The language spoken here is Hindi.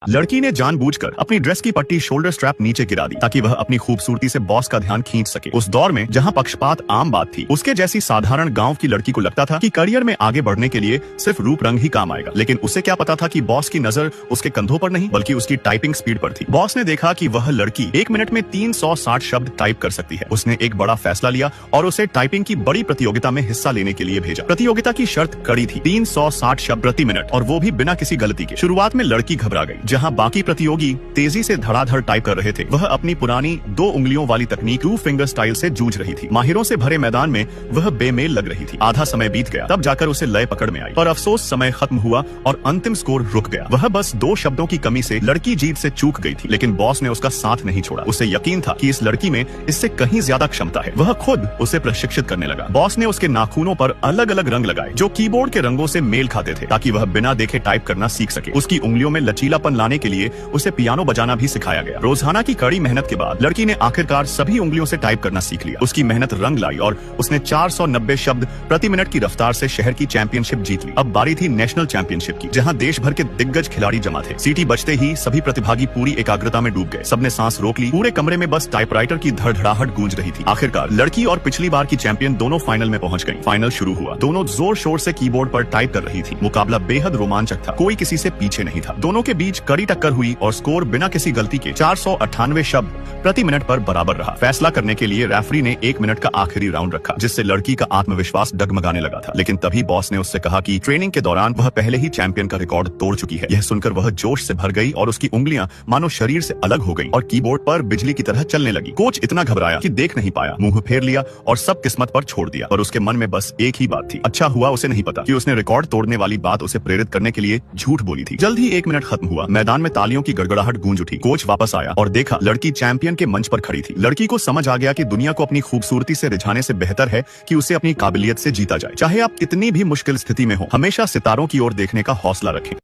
लड़की ने जानबूझकर अपनी ड्रेस की पट्टी शोल्डर स्ट्रैप नीचे गिरा दी ताकि वह अपनी खूबसूरती से बॉस का ध्यान खींच सके। उस दौर में जहां पक्षपात आम बात थी, उसके जैसी साधारण गांव की लड़की को लगता था कि करियर में आगे बढ़ने के लिए सिर्फ रूप रंग ही काम आएगा। लेकिन उसे क्या पता था कि बॉस की नजर उसके कंधों पर नहीं बल्कि उसकी टाइपिंग स्पीड पर थी। बॉस ने देखा कि वह लड़की 1 मिनट में 360 शब्द टाइप कर सकती है। उसने एक बड़ा फैसला लिया और उसे टाइपिंग की बड़ी प्रतियोगिता में हिस्सा लेने के लिए भेजा। प्रतियोगिता की शर्त कड़ी थी, 360 शब्द प्रति मिनट, और वो भी बिना किसी गलती के। शुरुआत में लड़की घबरा गई। जहां बाकी प्रतियोगी तेजी से धड़ाधड़ टाइप कर रहे थे, वह अपनी पुरानी 2 उंगलियों वाली तकनीक 2 फिंगर स्टाइल से जूझ रही थी। माहिरों से भरे मैदान में वह बेमेल लग रही थी। आधा समय बीत गया, तब जाकर उसे लय पकड़ में आई, पर अफसोस समय खत्म हुआ और अंतिम स्कोर रुक गया। वह बस 2 शब्दों की कमी से लड़की जीत से चूक गई थी, लेकिन बॉस ने उसका साथ नहीं छोड़ा। उसे यकीन था कि इस लड़की में इससे कहीं ज्यादा क्षमता है। वह खुद उसे प्रशिक्षित करने लगा। बॉस ने उसके नाखूनों पर अलग अलग रंग लगाए जो कीबोर्ड के रंगों से मेल खाते थे, ताकि वह बिना देखे टाइप करना सीख सके। उसकी उंगलियों में लचीलापन लाने के लिए उसे पियानो बजाना भी सिखाया गया। रोजाना की कड़ी मेहनत के बाद लड़की ने आखिरकार सभी उंगलियों से टाइप करना सीख लिया। उसकी मेहनत रंग लाई और उसने 490 शब्द प्रति मिनट की रफ्तार से शहर की चैंपियनशिप जीत ली। अब बारी थी नेशनल चैंपियनशिप की, जहां देश भर के दिग्गज खिलाड़ी जमा थे। सीटी बजते ही सभी प्रतिभागी पूरी एकाग्रता में डूब गए। सबने सांस रोक ली। पूरे कमरे में बस टाइपराइटर की धड़धड़ाहट गूंज रही थी। आखिरकार लड़की और पिछली बार की चैंपियन दोनों फाइनल में पहुंच गई। फाइनल शुरू हुआ। दोनों जोर शोर से कीबोर्ड पर टाइप कर रही थी। मुकाबला बेहद रोमांचक था। कोई किसी से पीछे नहीं था। दोनों के बीच कड़ी टक्कर हुई और स्कोर बिना किसी गलती के 498 शब्द प्रति मिनट पर बराबर रहा। फैसला करने के लिए रेफरी ने 1 मिनट का आखिरी राउंड रखा, जिससे लड़की का आत्मविश्वास डगमगाने लगा था। लेकिन तभी बॉस ने उससे कहा कि ट्रेनिंग के दौरान वह पहले ही चैंपियन का रिकॉर्ड तोड़ चुकी है। यह सुनकर वह जोश से भर गई और उसकी उंगलियां मानो शरीर से अलग हो गईं और कीबोर्ड पर बिजली की तरह चलने लगी। कोच इतना घबराया कि देख नहीं पाया, मुंह फेर लिया और सब किस्मत पर छोड़ दिया। पर उसके मन में बस एक ही बात थी। अच्छा हुआ उसे नहीं पता कि उसने रिकॉर्ड तोड़ने वाली बात उसे प्रेरित करने के लिए झूठ बोली थी। जल्द ही 1 मिनट खत्म हुआ। मैदान में तालियों की गड़गड़ाहट गूंज उठी। कोच वापस आया और देखा लड़की चैंपियन के मंच पर खड़ी थी। लड़की को समझ आ गया कि दुनिया को अपनी खूबसूरती से रिझाने से बेहतर है कि उसे अपनी काबिलियत से जीता जाए। चाहे आप कितनी भी मुश्किल स्थिति में हो, हमेशा सितारों की ओर देखने का हौसला रखें।